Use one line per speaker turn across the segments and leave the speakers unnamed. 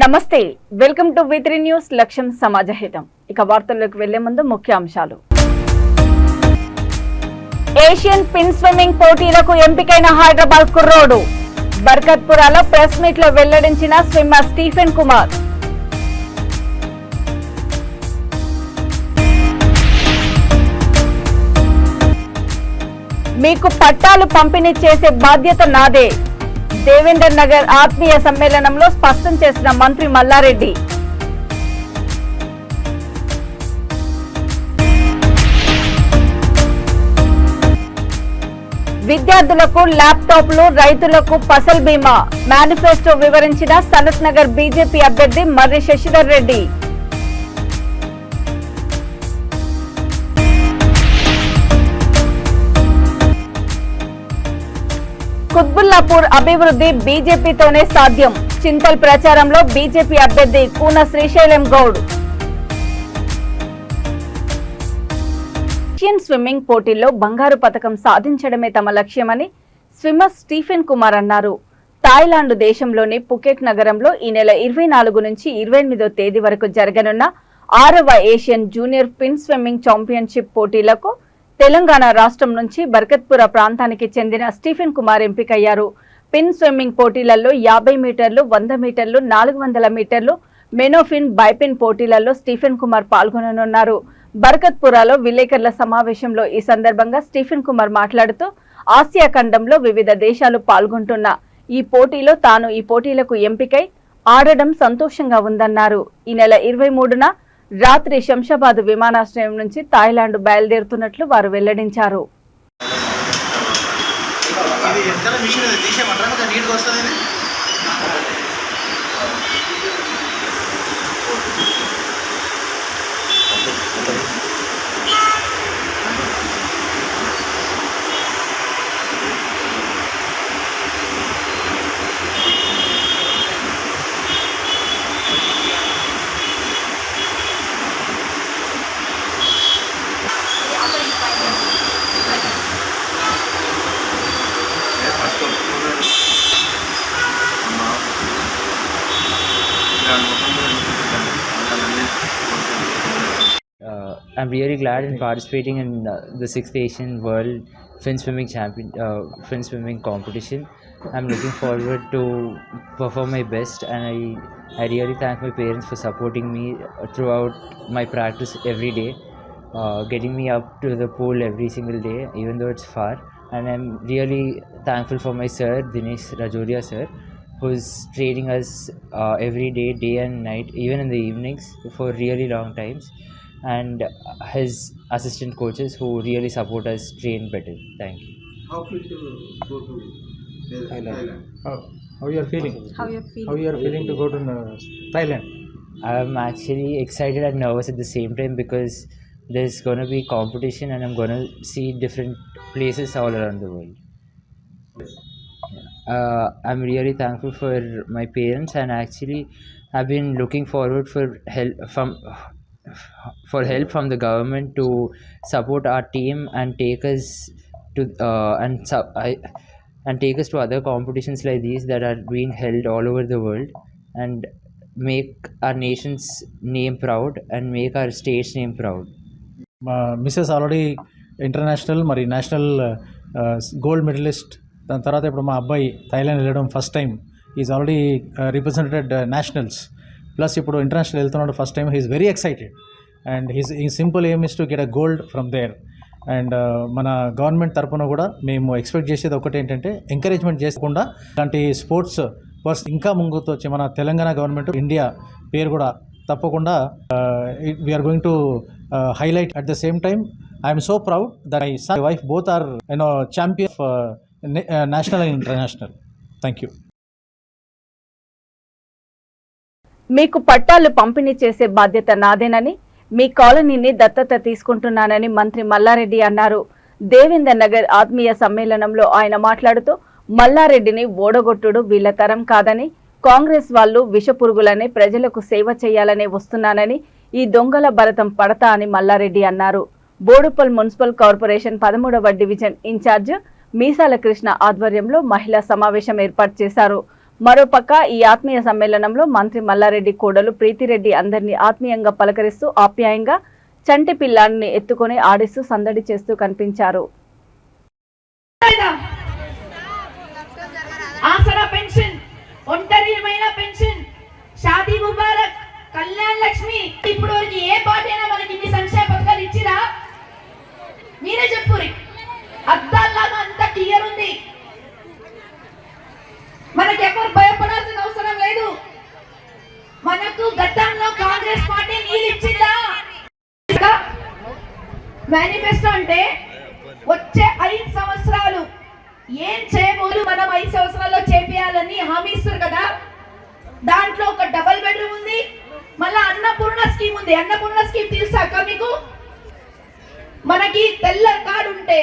నమస్తే welcome to V3 news లక్ష్యం సమాజహితం ఇక వార్తల్లోకి వెళ్లే ముందు ముఖ్యాంశాలు ఏషియన్ పిన్ స్విమ్మింగ్ పోటీలకు ఎంపికైన హైదరాబాద్ కుర్రోడు బర్కత్పురాలో ప్రెస్ మీట్ లో వెల్లడించిన స్విమ్మర్ స్టీఫెన్ కుమార్ మీకు పట్టాలు పంపిణీ చేసే బాధ్యత నాదే దేవేందర్ నగర్ ఆత్మీయ సమ్మేళనంలో స్పష్టం చేసిన మంత్రి మల్లారెడ్డి విద్యార్థులకు ల్యాప్టాప్లు రైతులకు ఫసల్ బీమా మేనిఫెస్టో వివరించిన సనత్ నగర్ బీజేపీ అభ్యర్థి మర్రి శశిధర్ రెడ్డి కుత్బుల్లాపూర్ అభివృద్ధి బీజేపీతోనే సాధ్యం చింతల్ ప్రచారంలో బీజేపీ అభ్యర్థి కూన శ్రీశైలం గౌడ్ ఏషియన్ స్విమ్మింగ్ పోటీల్లో బంగారు పతకం సాధించడమే తమ లక్ష్యమని స్విమ్మర్ స్టీఫెన్ కుమార్ అన్నారు. థాయిలాండ్ దేశంలోని పుకెట్ నగరంలో ఈ నెల 24 నుంచి 28వ తేదీ వరకు జరగనున్న 6వ Asian junior pin swimming championship పోటీలకు తెలంగాణ రాష్ట్రం నుంచి బర్కత్పుర ప్రాంతానికి చెందిన స్టీఫెన్ కుమార్ ఎంపికయ్యారు. పిన్ స్విమ్మింగ్ పోటీలలో 50 మీటర్లు 100 మీటర్లు 400 మీటర్లు మెనోఫిన్ బైపిన్ పోటీలలో స్టీఫెన్ కుమార్ పాల్గొననున్నారు. బర్కత్పురాలో విలేకరుల సమావేశంలో ఈ సందర్భంగా స్టీఫెన్ కుమార్ మాట్లాడుతూ ఆసియా ఖండంలో వివిధ దేశాలు పాల్గొంటున్న ఈ పోటీలో తాను ఈ పోటీలకు ఎంపికై ఆడడం సంతోషంగా ఉందన్నారు. ఈ నెల 23న రాత్రి శంషాబాద్ విమానాశ్రయం నుంచి థాయిలాండ్ బయలుదేరుతున్నట్లు వారు వెల్లడించారు.
I'm really glad in participating in the 6th Asian World Fin Swimming Competition. I'm looking forward to perform my best, and I really thank my parents for supporting me throughout my practice every day, getting me up to the pool every single day, even though it's far. And I'm really thankful for my sir, Dinesh Rajoria sir, who's training us every day, day and night, even in the evenings for really long times, and his assistant coaches who really support us train better. Thank you.
How could you go to Thailand?
How you are feeling?
How
you are feeling to go to Thailand?
I'm actually excited and nervous at the same time because there's going to be competition and I'm going to see different places all around the world. I'm really thankful for my parents, and actually I've been looking forward for help from the government to support our team and take us to take us to other competitions like these that are being held all over the world, and make our nation's name proud and make our state's name proud.
Mrs. already international మరి national gold medalist. దాని తర్వాత ఇప్పుడు మా అబ్బాయి Thailand వెళ్ళడం first time. Is already represented nationals, plus ఇప్పుడు international వెళ్తున్నాడు first time. He's very excited and he's simple aim is to get a gold from there. And మన గవర్నమెంట్ తరఫున కూడా మేము ఎక్స్పెక్ట్ చేసేది ఒకటి ఏంటంటే ఎంకరేజ్మెంట్ చేయకుండా ఇలాంటి స్పోర్ట్స్ పర్సన్ ఇంకా ముందుకు వచ్చి మన తెలంగాణ గవర్నమెంట్ ఇండియా పేరు కూడా తప్పకుండా we are going to highlight. At the same time, I am so proud that my son and wife both are champion of national and international. Thank you.
మీకు పట్టాలు పంపిణీ చేసే బాధ్యత నాదేనని, మీ కాలనీని దత్తత తీసుకుంటున్నానని మంత్రి మల్లారెడ్డి అన్నారు. దేవేందర్ నగర్ ఆత్మీయ సమ్మేళనంలో ఆయన మాట్లాడుతూ మల్లారెడ్డిని ఓడగొట్టుడు వీళ్ల తరం కాదని, కాంగ్రెస్ వాళ్ళు విషపురుగులనే ప్రజలకు సేవ చేయాలనే వస్తున్నానని, ఈ దొంగల భరతం పడతా అని మల్లారెడ్డి అన్నారు. బోడుపల్ మున్సిపల్ కార్పొరేషన్ 13వ డివిజన్ ఇన్ఛార్జ్ మీసాల కృష్ణ ఆధ్వర్యంలో మహిళా సమావేశం ఏర్పాటు చేశారు. మరోపక్క ఈ ఆత్మీయ సమ్మేళనంలో మంత్రి మల్లారెడ్డి కోడలు ప్రీతిరెడ్డి అందరినీ ఆత్మీయంగా పలకరిస్తూ ఆప్యాయంగా చంటి పిల్లాన్ని ఎత్తుకొని ఆడిస్తూ సందడి చేస్తూ కనిపించారు.
ఆసరా పెన్షన్, ఒంటరి మహిళా పెన్షన్, షాదీ ముబారక్, కళ్యాణ్ లక్ష్మి, ఇప్పుడు వరకు ఏ పార్టీ అయినా మనకి ఇన్ని సంక్షేమ పథకాలు ఇచ్చిరా? మీరే చెప్పురి. అద్దాల్లాగా అంత క్లియర్ ఉంది. మనకి ఎవరు భయపడాల్సిన అవసరం లేదు. మనకు గతంలో కాంగ్రెస్ పార్టీ నీళ్ళు ఇచ్చిందా? మేనిఫెస్టో అంటే వచ్చే 5 సంవత్సరాలు ఏం చేయబోదు, మనం 5 సంవత్సరాల్లో చేపియాలని హామీ ఇస్తారు కదా. దాంట్లో ఒక డబుల్ బెడ్రూమ్ ఉంది, మళ్ళా అన్నపూర్ణ స్కీమ్ ఉంది. అన్నపూర్ణ స్కీమ్ తెలుసాక మీకు? మనకి తెల్ల కార్డు ఉంటే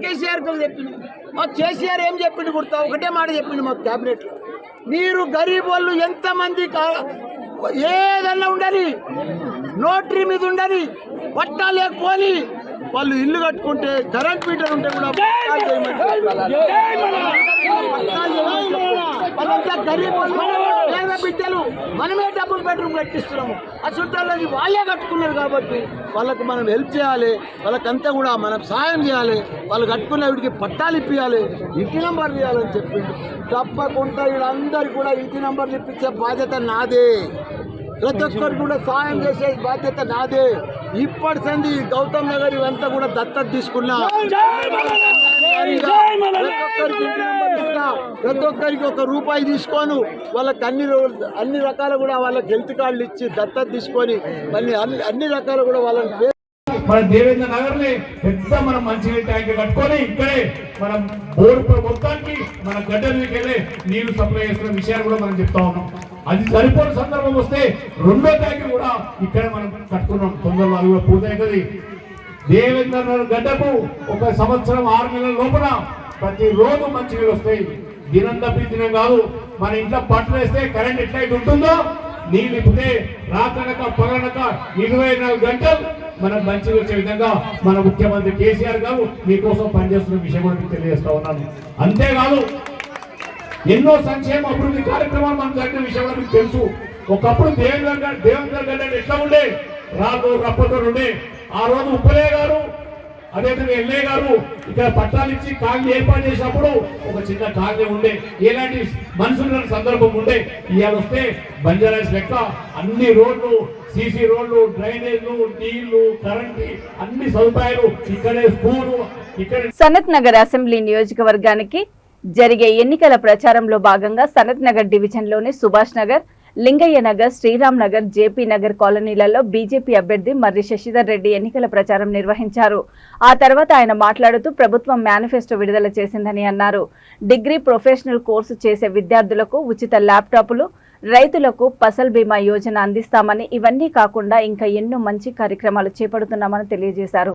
కేసీఆర్ చెప్పింది, మాకు కేసీఆర్ ఏం చెప్పింది గుర్తా? ఒకటే మాట చెప్పింది మాకు క్యాబినెట్ లో, మీరు గరీబ్ వాళ్ళు ఎంతమంది ఏదన్నా ఉండని, నోటరీ మీద ఉండని, పట్టా లేకపోని వాళ్ళు ఇల్లు కట్టుకుంటే కరెంట్ మీటర్ ఉంటే కూడా వాళ్ళంతా గరీబ్ పేద బిడ్డలు. మనమే డబుల్ బెడ్రూమ్ కట్టిస్తున్నాము. ఆ చుట్టాలని వాళ్ళే కట్టుకున్నారు కాబట్టి వాళ్ళకు మనం హెల్ప్ చేయాలి, వాళ్ళకంతా కూడా మనం సాయం చేయాలి, వాళ్ళు కట్టుకున్న వీటికి పట్టాలు ఇప్పించాలి, ఇంటి నెంబర్ ఇవ్వాలని చెప్పిండు. తప్పకుండా వీళ్ళందరికీ కూడా ఇంటి నెంబర్లు ఇప్పించే బాధ్యత నాదే, ప్రతి ఒక్కరికి కూడా సాయం చేసే బాధ్యత నాదే. ఇప్పటి సంది గౌతమ్ నగర్ ఇవంతా కూడా దత్తత తీసుకున్నా. ప్రతి ఒక్కరికి 1 రూపాయి తీసుకోను, వాళ్ళకి అన్ని రకాల కూడా వాళ్ళకి హెల్త్ కార్డులు ఇచ్చి దత్తత తీసుకొని మళ్ళీ అన్ని రకాల కూడా వాళ్ళని
మన దేవేంద్ర నగర్ ని పెద్ద మనం మంచినీటి ట్యాంక్ కట్టుకొని ఇక్కడే మనం బోర్డు మొత్తానికి మన గడ్డలకి వెళ్ళే నీళ్లు సప్లై చేస్తున్న విషయాలు కూడా మనం చెప్తా ఉన్నాం. అది సరిపోయిన సందర్భం వస్తే 2వ ట్యాంక్ కూడా ఇక్కడ మనం కట్టుకున్నాం. తొందరలో అది కూడా పూర్తవుతుంది. దేవేంద్ర నగర్ గడ్డకు 1 సంవత్సరం 6 నెలల లోపల ప్రతిరోజు మంచి నీళ్ళు వస్తాయి. దినం తప్పి దినం కాదు. మన ఇంట్లో బట్టలు వేస్తే కరెంట్ ఎట్లయితే ఉంటుందో, నీళ్ళు ఇప్పుడే రాకనక పగనక 24 గంటలు మనకు మంచిగా వచ్చే విధంగా మన ముఖ్యమంత్రి కేసీఆర్ గారు మీకోసం పనిచేస్తున్న విషయం కూడా మీకు తెలియజేస్తా ఉన్నాను. అంతేకాదు ఎన్నో సంక్షేమ అభివృద్ధి కార్యక్రమాలు మనం జరిగిన విషయం కూడా మీకు తెలుసు. ఒకప్పుడు దేవేంద్ర గడ్డ ఎట్లా ఉండే, రాళ్ళు రప్పతో ఉండే. ఆ రోజు ఉప్పలే గారు అదేవిధంగా ఎల్ఏ గారు ఇక్కడ పట్టాలు ఇచ్చి కాలనీ ఏర్పాటు చేసినప్పుడు ఒక చిన్న కాలనీ ఉండే, ఎలాంటి మనుషుల సందర్భం ఉండే. ఇవాళ వస్తే బంజారాస్ లెక్క అన్ని రోడ్లు, సీసీ రోడ్లు, డ్రైనేజ్లు, నీళ్లు, కరెంట్ అన్ని సదుపాయాలు, ఇక్కడే స్కూలు, ఇక్కడ.
సనత్ నగర్ అసెంబ్లీ నియోజకవర్గానికి జరిగే ఎన్నికల ప్రచారంలో భాగంగా సనత్ నగర్ డివిజన్లోని సుభాష్ నగర్, లింగయ్య నగర్, శ్రీరామ్ నగర్, జేపీ నగర్ కాలనీలలో బీజేపీ అభ్యర్థి మర్రి శశిధర్ రెడ్డి ఎన్నికల ప్రచారం నిర్వహించారు. ఆ తర్వాత ఆయన మాట్లాడుతూ ప్రభుత్వం మేనిఫెస్టో విడుదల చేసిందని అన్నారు. డిగ్రీ ప్రొఫెషనల్ కోర్సు చేసే విద్యార్థులకు ఉచిత ల్యాప్టాప్లు, రైతులకు ఫసల్ బీమా యోజన అందిస్తామని, ఇవన్నీ కాకుండా ఇంకా ఎన్నో మంచి కార్యక్రమాలు చేపడుతున్నామని తెలియజేశారు.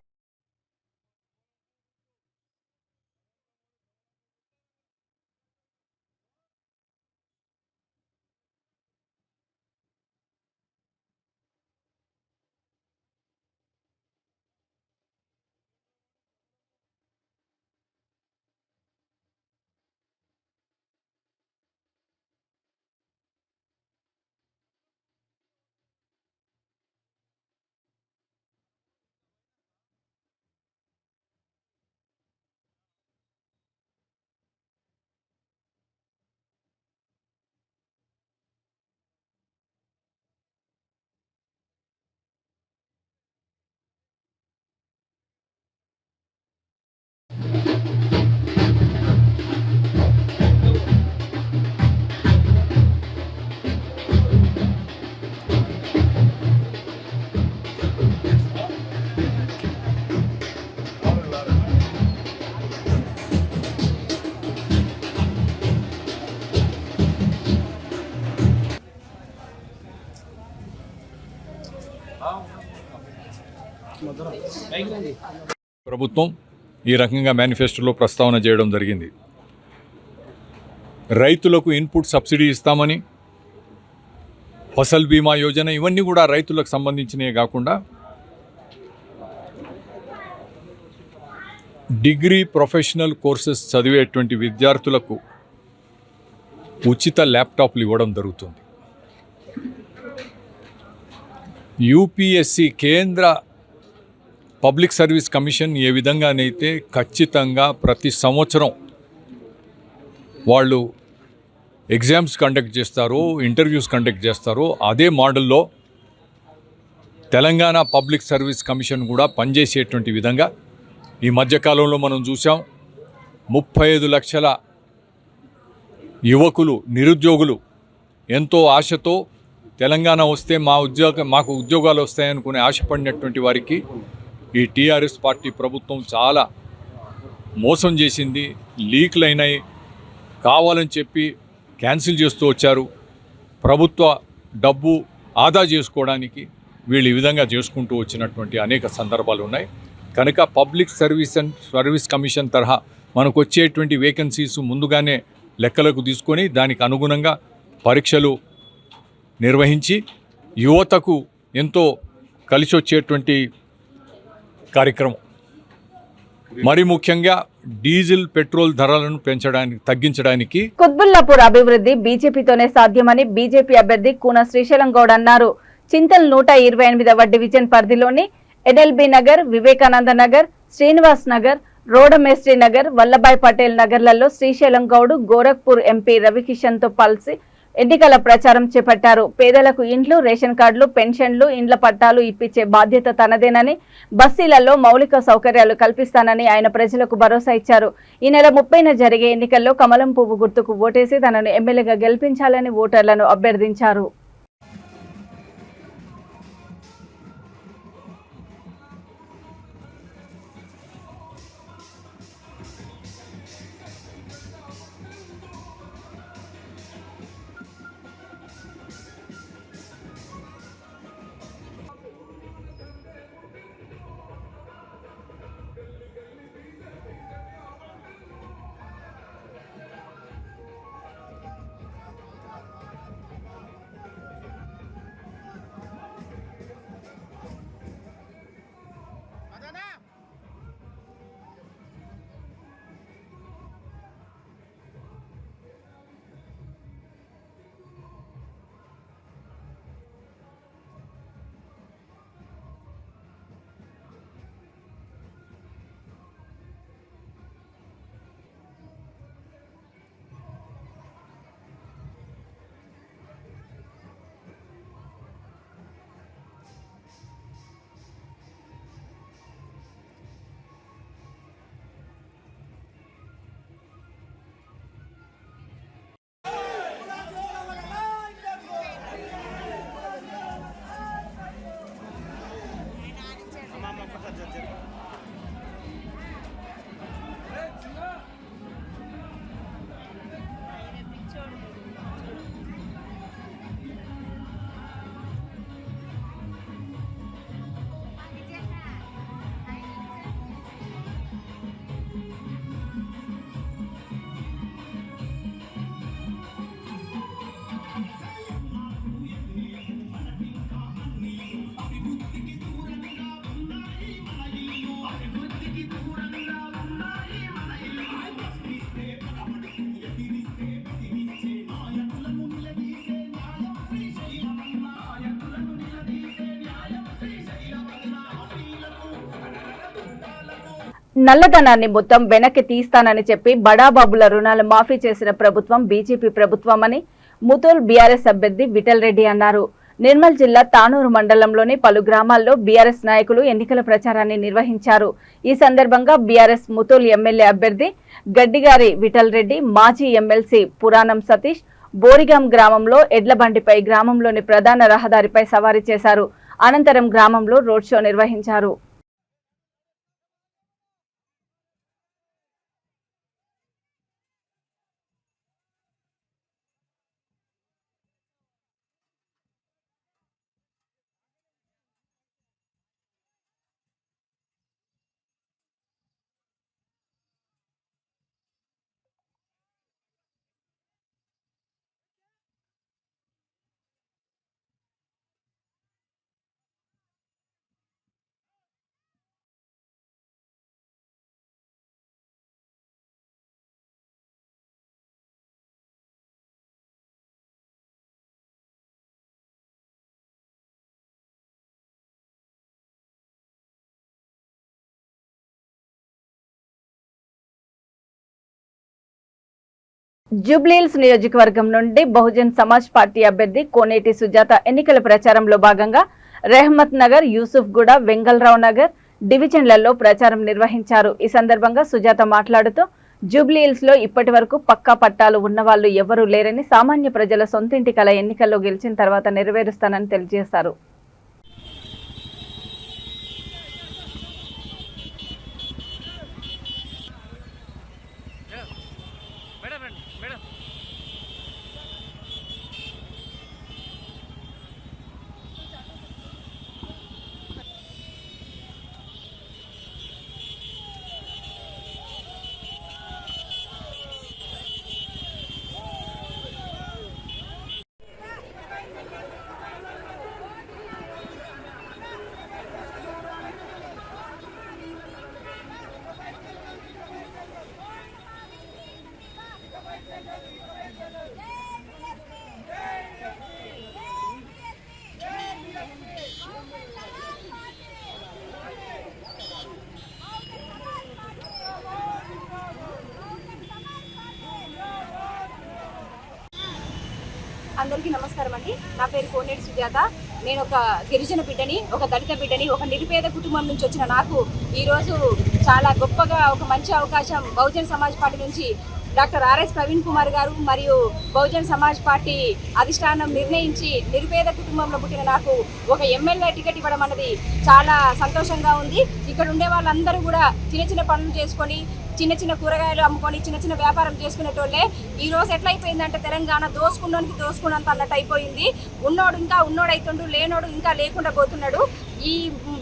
ప్రభుత్వం ఈ రకంగా మేనిఫెస్టోలో ప్రస్తావన చేయడం జరిగింది. రైతులకు ఇన్పుట్ సబ్సిడీ ఇస్తామని, ఫసల్ బీమా యోజన, ఇవన్నీ కూడా రైతులకు సంబంధించినవి కాకుండా డిగ్రీ ప్రొఫెషనల్ కోర్సెస్ చదివేటువంటి విద్యార్థులకు ఉచిత ల్యాప్టాప్లు ఇవ్వడం జరుగుతుంది. యూపీఎస్సి కేంద్ర పబ్లిక్ సర్వీస్ కమిషన్ ఏ విధంగానైతే ఖచ్చితంగా ప్రతి సంవత్సరం వాళ్ళు ఎగ్జామ్స్ కండక్ట్ చేస్తారో, ఇంటర్వ్యూస్ కండక్ట్ చేస్తారో, అదే మోడల్లో తెలంగాణ పబ్లిక్ సర్వీస్ కమిషన్ కూడా పనిచేసేటువంటి విధంగా ఈ మధ్యకాలంలో మనం చూసాం. 35 లక్షల యువకులు, నిరుద్యోగులు ఎంతో ఆశతో తెలంగాణ వస్తే మాకు ఉద్యోగాలు వస్తాయనుకునే ఆశపడినటువంటి వారికి ఈ టీఆర్ఎస్ పార్టీ ప్రభుత్వం చాలా మోసం చేసింది. లీక్లు అయినాయి, కావాలని చెప్పి క్యాన్సిల్ చేస్తూ వచ్చారు. ప్రభుత్వ డబ్బు ఆదా చేసుకోవడానికి వీళ్ళు ఈ విధంగా చేసుకుంటూ వచ్చినటువంటి అనేక సందర్భాలు ఉన్నాయి. కనుక పబ్లిక్ సర్వీస్ కమిషన్ తరహా మనకు వచ్చేటువంటి వేకెన్సీస్ ముందుగానే లెక్కలకు తీసుకొని దానికి అనుగుణంగా పరీక్షలు నిర్వహించి యువతకు ఎంతో కలిసి వచ్చేటువంటి కార్యక్రమం. మరి ముఖ్యంగా డీజిల్, పెట్రోల్ ధరలను తగ్గించడానికి
కుత్బుల్లాపూర్ అభివృద్ధి బీజేపీతోనే సాధ్యమని బీజేపీ అభ్యర్థి కూన శ్రీశైలం గౌడ్ అన్నారు. చింతల్ 128వ డివిజన్ పరిధిలోని ఎన్ఎల్బీ నగర్, వివేకానంద నగర్, శ్రీనివాస్ నగర్, రోడమేస్ట్రీ నగర్, వల్లభాయ్ పటేల్ నగర్లలో శ్రీశైలం గౌడ్ గోరఖ్పూర్ ఎంపీ రవికిషన్ తో కలిసి ఎన్నికల ప్రచారం చేపట్టారు. పేదలకు ఇండ్లు, రేషన్ కార్డులు, పెన్షన్లు, ఇండ్ల పట్టాలు ఇప్పించే బాధ్యత తనదేనని, బస్తీలలో మౌలిక సౌకర్యాలు కల్పిస్తానని ఆయన ప్రజలకు భరోసా ఇచ్చారు. ఈ నెల 30న జరిగే ఎన్నికల్లో కమలం పువ్వు గుర్తుకు ఓటేసి తనను ఎమ్మెల్యేగా గెలిపించాలని ఓటర్లను అభ్యర్థించారు. నల్లధనాన్ని మొత్తం వెనక్కి తీస్తానని చెప్పి బడాబాబుల రుణాలు మాఫీ చేసిన ప్రభుత్వం బీజేపీ ప్రభుత్వమని ముతోల్ బీఆర్ఎస్ అభ్యర్థి విఠల్ రెడ్డి అన్నారు. నిర్మల్ జిల్లా తానూరు మండలంలోని పలు గ్రామాల్లో బీఆర్ఎస్ నాయకులు ఎన్నికల ప్రచారాన్ని నిర్వహించారు. ఈ సందర్భంగా బీఆర్ఎస్ ముతోల్ ఎమ్మెల్యే అభ్యర్థి గడ్డిగారి విఠల్ రెడ్డి, మాజీ ఎమ్మెల్సీ పురాణం సతీష్ బోరిగాం గ్రామంలో ఎడ్లబండిపై గ్రామంలోని ప్రధాన రహదారిపై సవారీ చేశారు. అనంతరం గ్రామంలో రోడ్ షో నిర్వహించారు. జూబ్లీహిల్స్ నియోజకవర్గం నుండి బహుజన్ సమాజ్ పార్టీ అభ్యర్థి కోనేటి సుజాత ఎన్నికల ప్రచారంలో భాగంగా రెహమత్ నగర్, యూసుఫ్ గూడ, వెంగళరావు నగర్ డివిజన్లలో ప్రచారం నిర్వహించారు. ఈ సందర్భంగా సుజాత మాట్లాడుతూ జూబ్లీహిల్స్ లో ఇప్పటి వరకు పక్కా పట్టాలు ఉన్నవాళ్లు ఎవరూ లేరని, సామాన్య ప్రజల సొంతింటి కల ఎన్నికల్లో గెలిచిన తర్వాత నెరవేరుస్తానని తెలియజేశారు.
అందరికీ నమస్కారం అండి. నా పేరు కోనేటి సుజాత. నేను ఒక గిరిజన బిడ్డని, ఒక దళిత బిడ్డని, ఒక నిరుపేద కుటుంబం నుంచి వచ్చిన నాకు ఈరోజు చాలా గొప్పగా ఒక మంచి అవకాశం బహుజన్ సమాజ్ పార్టీ నుంచి డాక్టర్ ఆర్ఎస్ ప్రవీణ్ కుమార్ గారు మరియు బహుజన్ సమాజ్ పార్టీ అధిష్టానం నిర్ణయించి నిరుపేద కుటుంబంలో పుట్టిన నాకు ఒక ఎమ్మెల్యే టికెట్ ఇవ్వడం అన్నది చాలా సంతోషంగా ఉంది. ఇక్కడ ఉండే వాళ్ళందరూ కూడా చిన్న చిన్న పనులు చేసుకొని, చిన్న చిన్న కూరగాయలు అమ్ముకొని, చిన్న చిన్న వ్యాపారం చేసుకునేటోళ్ళే. ఈ రోజు ఎట్లయిపోయిందంటే తెలంగాణ దోసుకున్నోనికి దోసుకున్నంత అన్నట్టు అయిపోయింది. ఉన్నోడు ఇంకా ఉన్నోడైతుండు, లేనోడు ఇంకా లేకుండా పోతున్నాడు. ఈ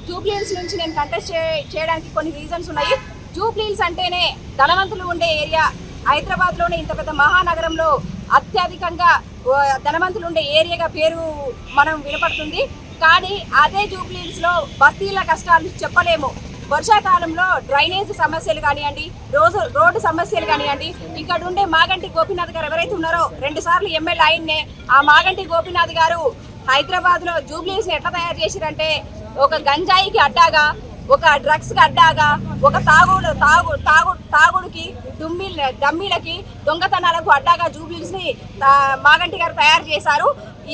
జూబ్లీహిల్స్ నుంచి నేను కంటెస్ట్ చేయడానికి కొన్ని రీజన్స్ ఉన్నాయి. జూబ్లీహిల్స్ అంటేనే ధనవంతులు ఉండే ఏరియా. హైదరాబాద్లోనే ఇంత పెద్ద మహానగరంలో అత్యధికంగా ధనవంతులు ఉండే ఏరియాగా పేరు మనం వినపడుతుంది. కానీ అదే జూబ్లీహిల్స్లో బస్తీల కష్టాలు చెప్పలేము. వర్షాకాలంలో డ్రైనేజ్ సమస్యలు కానివ్వండి, రోడ్డు సమస్యలు కానివ్వండి, ఇక్కడ ఉండే మాగంటి గోపీనాథ్ గారు ఎవరైతే ఉన్నారో 2 సార్లు ఎమ్మెల్యే ఆయన్నే, ఆ మాగంటి గోపీనాథ్ గారు హైదరాబాద్లో జూబ్లీహిల్స్ని ఎట్లా తయారు చేసిరంటే ఒక గంజాయికి అడ్డాగా, ఒక డ్రగ్స్కి అడ్డాగా, ఒక తాగుడుకి డమ్మీలకి దొంగతనాలకు అడ్డాగా జూబ్లీహిల్స్ని మాగంటి గారు తయారు చేశారు.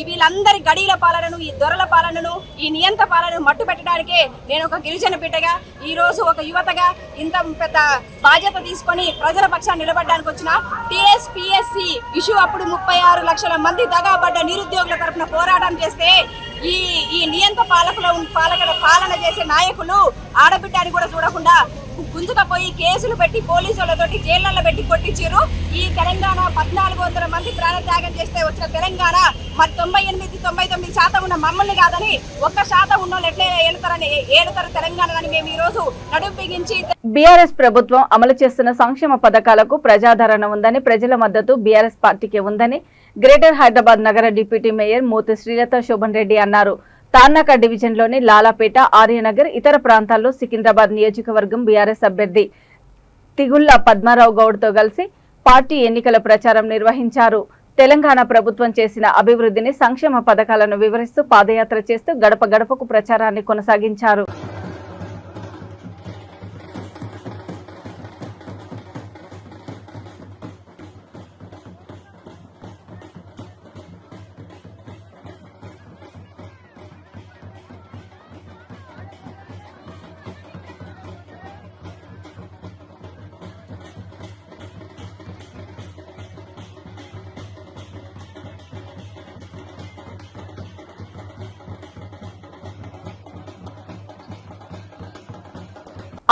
వీళ్ళందరి గడీల పాలనను, ఈ దొరల పాలనను, ఈ నియంత పాలనను మట్టు పెట్టడానికే నేను ఒక గిరిజన బిడ్డగా, ఈ రోజు ఒక యువతగా ఇంత పెద్ద బాధ్యత తీసుకొని ప్రజల పక్షాన్ని నిలబడడానికి వచ్చిన టీఎస్పీఎస్సీ ఇష్యూ అప్పుడు 36 లక్షల మంది దగాబడ్డ నిరుద్యోగుల తరఫున పోరాటం చేస్తే ఈ నియంత పాలన చేసే నాయకులు ఆడబిడ్డని కూడా చూడకుండా గుంజుకపోయి కేసులు పెట్టి పోలీసులతోటి జైళ్లలో పెట్టి కొట్టించారు. ఈ తెలంగాణ 1400 మంది ప్రాణత్యాగం చేస్తే వచ్చిన తెలంగాణ మరి 98-99% ఉన్న మమ్మల్ని కాదని 1% ఉన్నోళ్ళు ఎట్లా ఏలుతారు తెలంగాణని మేము ఈ రోజు నడుం బిగించి.
బీఆర్ఎస్ ప్రభుత్వం అమలు చేస్తున్న సంక్షేమ పథకాలకు ప్రజాదరణ ఉందని, ప్రజల మద్దతు బీఆర్ఎస్ పార్టీకి ఉందని గ్రేటర్ హైదరాబాద్ నగర డిప్యూటీ మేయర్ మోతి శ్రీలత శోభన్ రెడ్డి అన్నారు. తార్నాక డివిజన్లోని లాలాపేట, ఆర్యనగర్, ఇతర ప్రాంతాల్లో సికింద్రాబాద్ నియోజకవర్గం బీఆర్ఎస్ అభ్యర్థి తిగుళ్ల పద్మారావు గౌడ్తో కలిసి పార్టీ ఎన్నికల ప్రచారం నిర్వహించారు. తెలంగాణ ప్రభుత్వం చేసిన అభివృద్ధిని, సంక్షేమ పథకాలను వివరిస్తూ పాదయాత్ర చేస్తూ గడప గడపకు ప్రచారాన్ని కొనసాగించారు.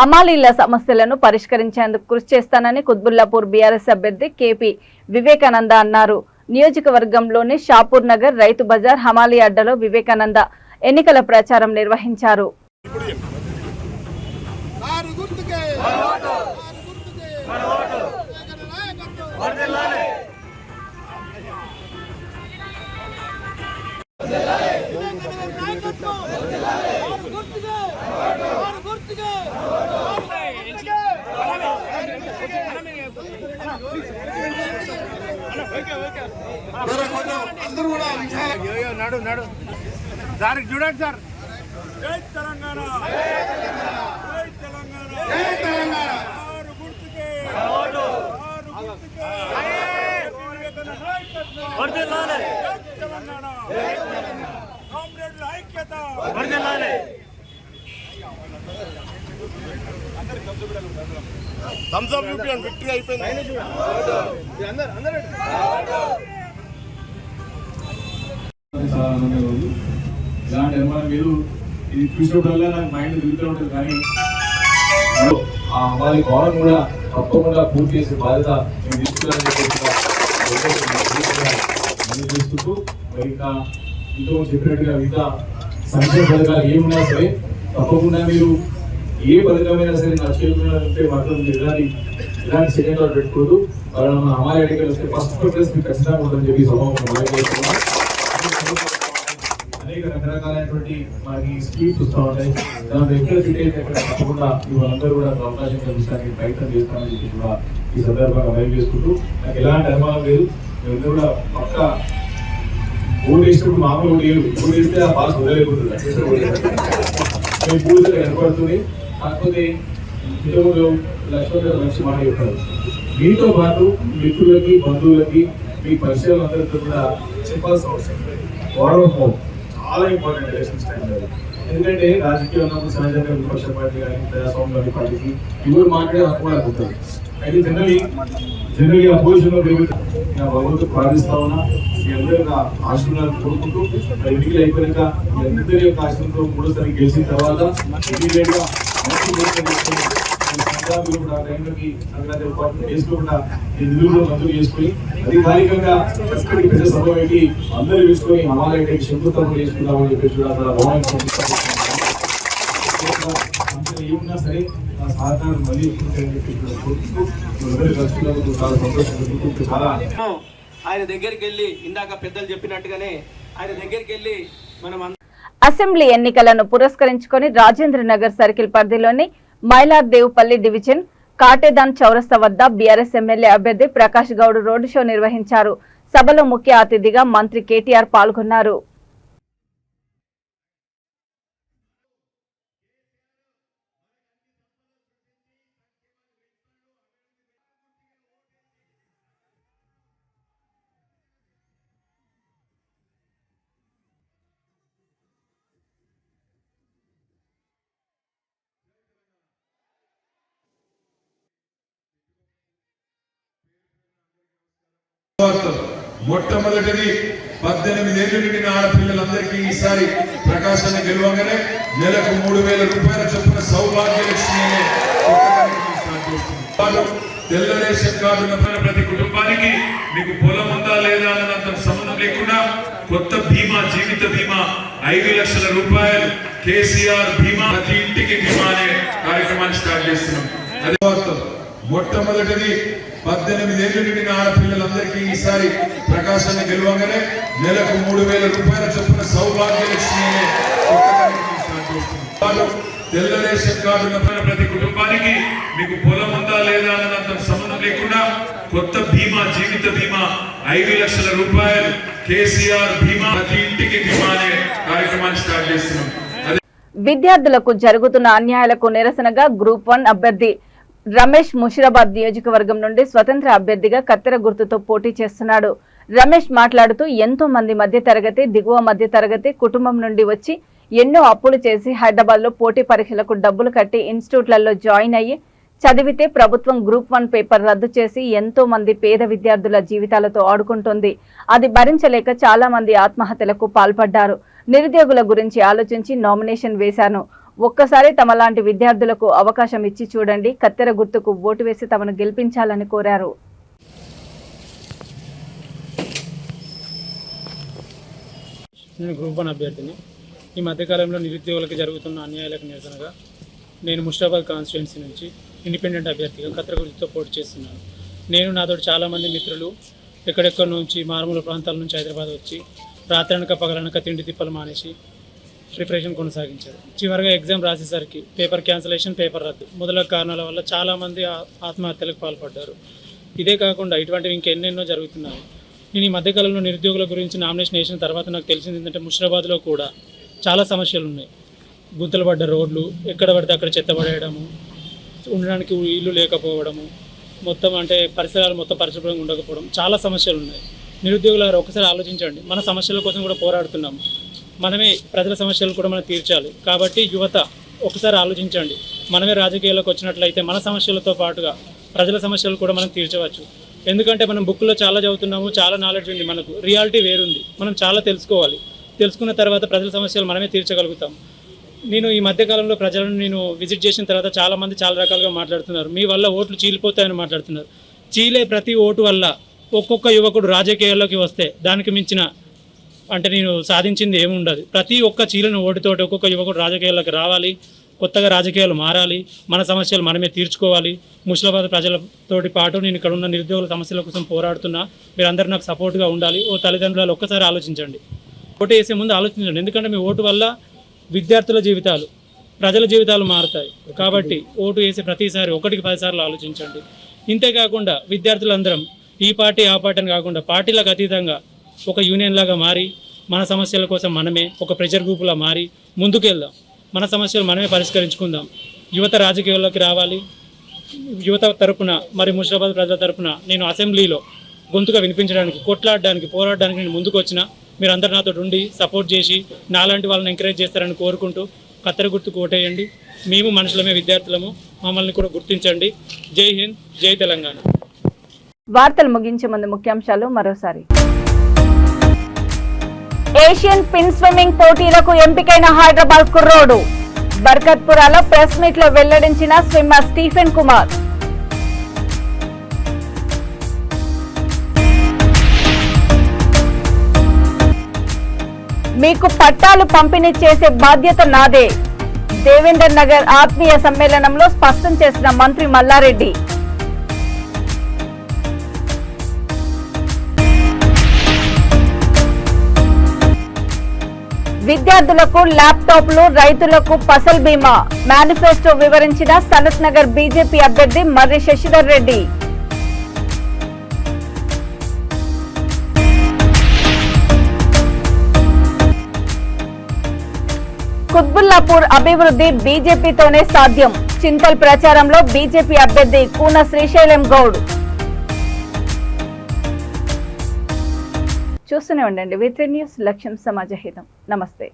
అమాలీల సమస్యలను పరిష్కరించేందుకు కృషి చేస్తానని కుత్బుల్లాపూర్ బీఆర్ఎస్ అభ్యర్థి కేపీ వివేకానంద అన్నారు. నియోజకవర్గంలోని షాపూర్ నగర్, రైతు బజార్, హమాలీ అడ్డలో వివేకానంద ఎన్నికల ప్రచారం నిర్వహించారు.
నడు దానికి చూడండి సార్. జై తెలంగాణ, జై తెలంగాణ, జై తెలంగాణ. వర్ధిల్లాలి తెలంగాణ కామ్రేడ్ల ఐక్యత వర్ధిల్లాలి థమ్స్ అప్ యూపీఎన్ విక్టరీ అయిపోయింది
చాలా ఆనందంగా ఉంది. ఇలాంటి నిర్మాణం మీరు ఇది చూసినప్పుడల్లా నాకు మైండ్ తిరుగుతూ ఉంటుంది. కానీ ఆ అమ్మాయి భవనం కూడా తప్పకుండా పూర్తి చేసే బాధ్యత నేను తీసుకున్నానని చూస్తూ మరి ఇంకా ఇంతకుముందు చెప్పినట్టుగా మిగతా సంక్షేమ పథకాలు ఏమున్నా సరే తప్పకుండా మీరు ఏ పథకమైనా సరే నా చేతులుంటే మాత్రం మీరు ఇలాంటి సెకండ్ థాట్ పెట్టుకోదు. మన అమ్మాయి అడిగిన వస్తే ఫస్ట్ ప్రిఫరెన్స్ మీకు ఖచ్చితంగా ఉంటుందని చెప్పి సభ అనేక రకరకాలైనటువంటి మనకి స్కీమ్స్ వస్తూ ఉంటాయి. దాంట్లో ఎక్కడ ఫిట్ అయితే ఎక్కడ తప్పకుండా వాళ్ళందరూ కూడా అవకాశం కల్పించడానికి ప్రయత్నం చేస్తామని చెప్పి కూడా ఈ సందర్భంగా బయలు చేసుకుంటూ నాకు ఎలాంటి అనుమానం లేదు. మేమందరూ కూడా పక్క ఓటు వేసినప్పుడు మామూలు ఓటు వేస్తే ఆ పాస్ వదలైపోతుంది. మేము పూర్తిగా ఏర్పడుతుంది. కాకపోతే ఇంతకుముందు లక్ష్మణ్ గారు మంచి మాట చెప్పారు. మీతో పాటు మిత్రులకి బంధువులకి మీ పరిచయాలందరితో కూడా చెప్పాల్సిన అవసరం గౌరవం చాలా ఇంపార్టెంట్ ఎలక్షన్స్ టైంలో. ఎందుకంటే రాజకీయం ఉన్నప్పుడు సహజంగా విపక్ష పార్టీ కానీ ప్రజాస్వామ్య పార్టీకి ఎవరు మాట్లాడే హక్కు కూడా ఉంటుంది. అయితే జనరల్ అపోజిషన్ లో నా భగవంతుడు ప్రార్థిస్తా ఉన్నా. మీ అందరూ నా ఆశీర్వాదాలు కోరుకుంటూ ఎన్నికలు అయిపోయాక మీ అందరి యొక్క ఆశీర్వాదంతో మూడోసారి గెలిచిన తర్వాత ఇమీడియట్ గా నిధులు మంజూరు చేసుకుని అధికారికంగా పెద్ద సభ పెట్టి అందరూ తీసుకొని అమాలయ శంకుస్థాపన చేసుకుందామని చెప్పేసి కూడా అక్కడ ఏమున్నా సరే నా సహకారం మళ్ళీ ఎక్కుంటాయని చెప్పేసి కోరుకుంటూ ఖర్చులకు చాలా సంతోషం. చాలా
ఆయన దగ్గరికి వెళ్ళి ఇందాక పెద్దలు చెప్పినట్టుగానే ఆయన దగ్గరికి వెళ్ళి మనం
అసెంబ్లీ ఎన్నికలను పురస్కరించుకొని రాజేంద్ర నగర్ సర్కిల్ పరిధిలోని మైలార్దేవ్పల్లి డివిజన్ కాటేదాన్ చౌరస్తా వద్ద బీఆర్ఎస్ ఎమ్మెల్యే అభ్యర్థి ప్రకాష్ గౌడ్ రోడ్డు షో నిర్వహించారు. సభలో ముఖ్య అతిథిగా మంత్రి కేటీఆర్ పాల్గొన్నారు.
మొట్టమొదటిది 18 ఏళ్లు నిండిన ఆడపిల్లలందరికీ ఈసారి ప్రకాశాన్ని గెలవగానే నెలకు 3,000 రూపాయల చొప్పున సౌభాగ్యలక్ష్మి తెల్ల రేషన్ కార్డుల ప్రతి కుటుంబానికి మీకు పొలం ఉందా లేదా అన్నదంత సంబంధం లేకుండా కొత్త బీమా జీవిత బీమా 5 లక్షల రూపాయలు కేసీఆర్ బీమా ప్రతి ఇంటికి బీమా అనే కార్యక్రమాన్ని స్టార్ట్ చేస్తున్నాం. అదే మొట్టమొదటిది 18 ఏళ్లు నిండిన ఆడపిల్లలందరికీ ఈసారి ప్రకాశాన్ని గెలవగానే నెలకు 3,000 రూపాయల చొప్పున సౌభాగ్యలక్ష్మి అనే తెల్ల రేషన్ కార్డుల ప్రతి కుటుంబానికి మీకు పొలం ఉందా లేదా అన్నదంత సంబంధం లేకుండా కొత్త బీమా జీవిత బీమా 5 లక్షల రూపాయలు కేసీఆర్ బీమా ప్రతి ఇంటికి బీమా అనే కార్యక్రమాన్ని స్టార్ట్ చేస్తున్నాం.
విద్యార్థులకు జరుగుతున్న అన్యాయాలకు నిరసనగా గ్రూప్ 1 అభ్యర్థి రమేష్ ముషిరాబాద్ నియోజకవర్గం నుండి స్వతంత్ర అభ్యర్థిగా కత్తెర గుర్తుతో పోటీ చేస్తున్నాడు. రమేష్ మాట్లాడుతూ ఎంతో మంది మధ్యతరగతి దిగువ మధ్యతరగతి కుటుంబం నుండి వచ్చి ఎన్నో అప్పులు చేసి హైదరాబాద్ లో పోటీ పరీక్షలకు డబ్బులు కట్టి ఇన్స్టిట్యూట్లలో జాయిన్ అయ్యి చదివితే ప్రభుత్వం గ్రూప్ 1 పేపర్ రద్దు చేసి ఎంతో మంది పేద విద్యార్థుల జీవితాలతో ఆడుకుంటుంది. అది భరించలేక చాలా మంది ఆత్మహత్యలకు పాల్పడ్డారు. నిరుద్యోగుల గురించి ఆలోచించి నామినేషన్ వేశాను. ఒక్కసారి తమలాంటి విద్యార్థులకు అవకాశం ఇచ్చి చూడండి, కత్తెర గుర్తుకు ఓటు వేసి తమను గెలిపించాలని కోరారు.
నేను గ్రూప్ 1 అభ్యర్థిని. ఈ మధ్యకాలంలో నిరుద్యోగులకు జరుగుతున్న అన్యాయాలకు నిరసనగా నేను ముషిరాబాద్ కాన్స్టిట్యున్సీ నుంచి ఇండిపెండెంట్ అభ్యర్థిగా కత్తెర గుర్తుతో పోటీ చేస్తున్నాను. నేను నాతో చాలామంది మిత్రులు ఎక్కడెక్కడి నుంచి మారుమూల ప్రాంతాల నుంచి హైదరాబాద్ వచ్చి రాత్రనక పగలనక తిండి తిప్పలు మానేసి ప్రిపరేషన్ కొనసాగించారు. చివరిగా ఎగ్జామ్ రాసేసరికి పేపర్ క్యాన్సలేషన్, పేపర్ రద్దు మొదలగు కారణాల వల్ల చాలామంది ఆత్మహత్యలకు పాల్పడ్డారు. ఇదే కాకుండా ఇటువంటివి ఇంకెన్నెన్నో జరుగుతున్నాయి. నేను ఈ మధ్యకాలంలో నిరుద్యోగుల గురించి నామినేషన్ వేసిన తర్వాత నాకు తెలిసింది ఏంటంటే ముషిరాబాద్లో కూడా చాలా సమస్యలు ఉన్నాయి. గుంతలు పడ్డ రోడ్లు, ఎక్కడ పడితే అక్కడ చెత్త పడేయడము, ఉండడానికి ఇల్లు లేకపోవడము, మొత్తం అంటే పరిసరాలు మొత్తం పరిశుభ్రంగా ఉండకపోవడం, చాలా సమస్యలు ఉన్నాయి. నిరుద్యోగులారు ఒకసారి ఆలోచించండి. మన సమస్యల కోసం కూడా పోరాడుతున్నాం, మనమే ప్రజల సమస్యలు కూడా మనం తీర్చాలి. కాబట్టి యువత ఒకసారి ఆలోచించండి. మనమే రాజకీయాల్లోకి వచ్చినట్లయితే మన సమస్యలతో పాటుగా ప్రజల సమస్యలు కూడా మనం తీర్చవచ్చు. ఎందుకంటే మనం బుక్లో చాలా చదువుతున్నాము, చాలా నాలెడ్జ్ ఉంది, మనకు రియాలిటీ వేరుంది. మనం చాలా తెలుసుకోవాలి. తెలుసుకున్న తర్వాత ప్రజల సమస్యలు మనమే తీర్చగలుగుతాం. నేను ఈ మధ్యకాలంలో ప్రజలను నేను విజిట్ చేసిన తర్వాత చాలామంది చాలా రకాలుగా మాట్లాడుతున్నారు. మీ వల్ల ఓట్లు చీలిపోతాయని మాట్లాడుతున్నారు. చీలే ప్రతి ఓటు వల్ల ఒక్కొక్క యువకుడు రాజకీయాల్లోకి వస్తే దానికి మించిన అంటే నేను సాధించింది ఏముండదు. ప్రతి ఒక్క చీలిన ఓటుతోటి ఒక్కొక్క యువకుడు రాజకీయాల్లోకి రావాలి, కొత్తగా రాజకీయాలు మారాలి, మన సమస్యలు మనమే తీర్చుకోవాలి. ముషిరాబాద్ ప్రజలతోటి పాటు నేను ఇక్కడ ఉన్న నిరుద్యోగుల సమస్యల కోసం పోరాడుతున్నా. మీరందరూ నాకు సపోర్ట్గా ఉండాలి. ఓ తల్లిదండ్రులు ఒక్కసారి ఆలోచించండి, ఓటు వేసే ముందు ఆలోచించండి. ఎందుకంటే మీ ఓటు వల్ల విద్యార్థుల జీవితాలు, ప్రజల జీవితాలు మారుతాయి. కాబట్టి ఓటు వేసే ప్రతిసారి 1కి 10 సార్లు ఆలోచించండి. ఇంతేకాకుండా విద్యార్థులందరం ఈ పార్టీ ఆ పార్టీ అని కాకుండా పార్టీలకు అతీతంగా ఒక యూనియన్ లాగా మారి మన సమస్యల కోసం మనమే ఒక ప్రెషర్ గ్రూపులా మారి ముందుకెళ్దాం. మన సమస్యలు మనమే పరిష్కరించుకుందాం. యువత రాజకీయాల్లోకి రావాలి. యువత తరపున మరి ముషిరాబాద్ ప్రజల తరపున నేను అసెంబ్లీలో గొంతుగా వినిపించడానికి, కొట్లాడడానికి, పోరాడడానికి నేను ముందుకు వచ్చిన. మీరందరూ నాతో ఉండి సపోర్ట్ చేసి నాలాంటి వాళ్ళని ఎంకరేజ్ చేస్తారని కోరుకుంటూ కత్తెర గుర్తుకు ఓటేయండి. మేము మనుషులమే, విద్యార్థులము, మమ్మల్ని కూడా గుర్తించండి. జై హింద్, జై తెలంగాణ.
వార్తలు ముగించే ముందు ముఖ్యాంశాలు మరోసారి. ఏషియన్ పిన్ స్విమ్మింగ్ పోటీలకు ఎంపికైన హైదరాబాద్ కుర్రోడు. బర్కత్పురాలో ప్రెస్ మీట్ లో వెల్లడించిన స్విమ్మర్ స్టీఫెన్ కుమార్. మీకు పట్టాలు పంపిణీ చేసే బాధ్యత నాదే. దేవేందర్ నగర్ ఆత్మీయ సమ్మేళనంలో స్పష్టం చేసిన మంత్రి మల్లారెడ్డి. విద్యార్థులకు ల్యాప్టాప్లు, రైతులకు ఫసల్ బీమా మేనిఫెస్టో వివరించిన సనత్ నగర్ బీజేపీ అభ్యర్థి మర్రి శశిధర్ రెడ్డి. కుత్బుల్లాపూర్ అభివృద్ధి బీజేపీతోనే సాధ్యం. చింతల్ ప్రచారంలో బీజేపీ అభ్యర్థి కూన శ్రీశైలం గౌడ్. చూస్తూనే ఉండండి V3 న్యూస్, లక్ష్యం సమాజ హితం. నమస్తే.